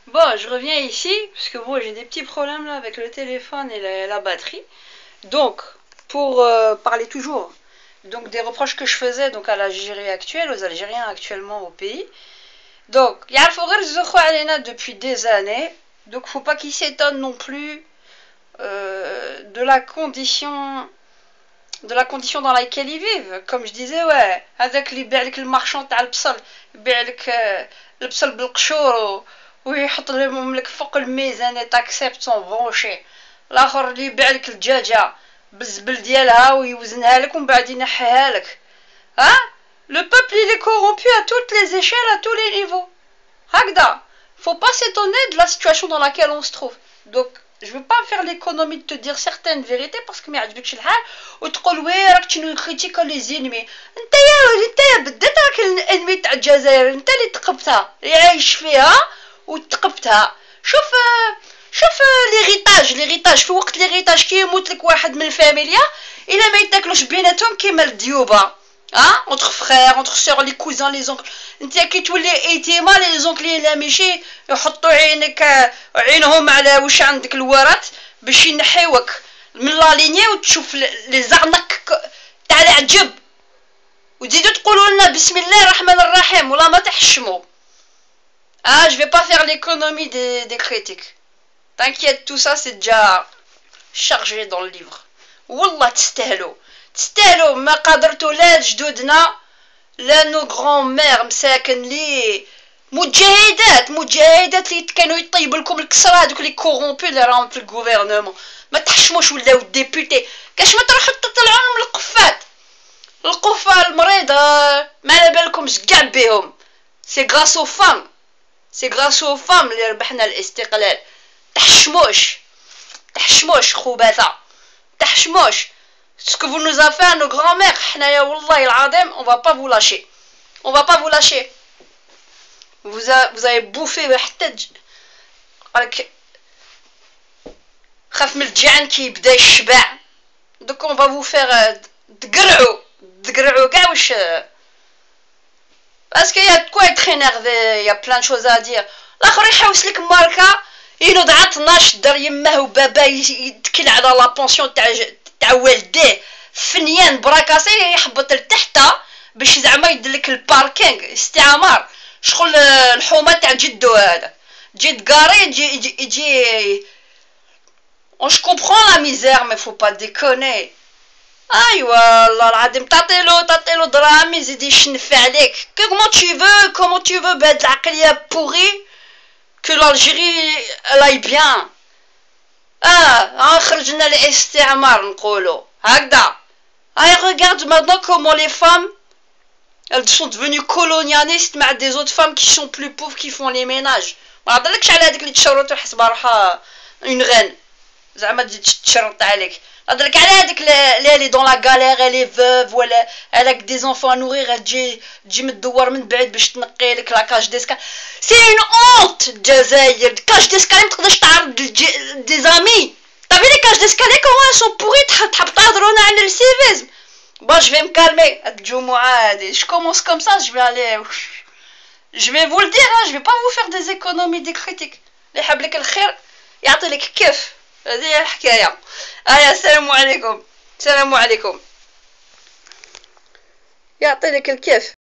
Bon, je reviens ici, parce que bon, j'ai des petits problèmes là avec le téléphone et la batterie. Donc, pour parler toujours donc des reproches que je faisais donc à l'Algérie actuelle, aux Algériens actuellement au pays. Donc, il y a depuis des années, donc faut pas qu'ils s'étonnent non plus de la condition dans laquelle ils vivent. Comme je disais, ouais, avec le marchand تاع البصل يبيع لك البصل بالقشور ويحط لهم لك فوق الميزان تاكسبت سون بونشي. الاخر اللي يبيع لك الدجاجه بالزبل ديالها ويوزنها لك ومن بعد ينحيها لك. ها le peuple il est corrompu à toutes les échelles, à tous les niveaux. هكذا. Faut pas s'étonner de la situation dans laquelle on se trouve. Donc je veux pas faire l'économie de te dire certaines vérités parce que ما يعجبكش الحال وتقول وي راك تنكريتيك لي زينمي. انت بدات راك الانمي تاع الجزائر، انت اللي تقبتها، اللي عايش فيها وتقبتها. شوف ليغيتاج في وقت ليغيتاج كي يموت لك واحد من الفاميليا الا ما يتاكلوش بيناتهم كيما الديوبه. entre frères entre sœurs les cousins les oncles انت كي تولي ايتيما لي زونكلي لا ماشي يحطوا عينهم على واش عندك الورث باش ينحيوك من لا لينيا وتشوف لي زعنك تاع العجب وتزيدوا تقولوا لنا بسم الله الرحمن الرحيم ولا ما تحشموا. Je vais pas faire l'économie des critiques. T'inquiète, tout ça c'est déjà chargé dans le livre. والله تستاهلوا ما قدرتوا لا لجدودنا لا نو غران مير مساكن لي مجاهدات اللي كانوا يطيبوا لكم الكسره هذوك لي كورومبي اللي راهم في الغوفرنمون. ما تحشموش ولاو ديبوتي كاش ما تروحوا تطلعوهم القفه المريضه ما على بالكمش كاع بيهم. سي غراس او فام اللي ربحنا الاستقلال. تحشموش خوباثه تحشموش. Ce que vous nous avez fait à nos grands-mères, on va pas vous lâcher. Vous avez bouffé donc on va vous faire parce qu'il y a de quoi être énervé, il y a plein de choses à dire. ينوض عا 12 دار يماه وبابا يتكل على لا بونسيون تاع والديه فنيان براكاسي يحبط لتحت باش زعما يدلك الباركينغ استعمار شغل الحومه تاع جدو هذا جيت قاري يجي on je comprends la misère mais faut pas déconner. ايوا والله العظيم تعطيلو دراهم يزيد يشنف عليك. comment tu veux بهاد العقليه بوغي que l'Algérie elle aille bien. خرجنا الاستعمار نقولوا هكذا. Regarde maintenant comment les femmes elles sont devenues colonialistes مع des autres femmes qui sont plus pauvres qui font les ménages. ما هضرلكش على هذيك اللي تشرط وحسبها روحها اون غين زعما تزيد تشرط عليك. هضرلك على هذيك اللي دون لا غالير لي فوف ولا هذاك دي زونفون نورير تجي مدور من بعيد باش تنقي لك لا كاج ديسكال. سي اون اونت الجزائر كاج ديسكال ما تقدرش تعرض دي زامي. طابي لي كاج ديسكال كومون سون بوري تحب تهضرونا على السيفيزم. Bon, je vais me calmer. Je commence comme ça, je vais aller. Je vais vous le dire, je vais pas vous faire des économies, des critiques. اللي يحب لك الخير يعطي لك كيف. هذه هي الحكايه. السلام عليكم. يعطي لك الكيف.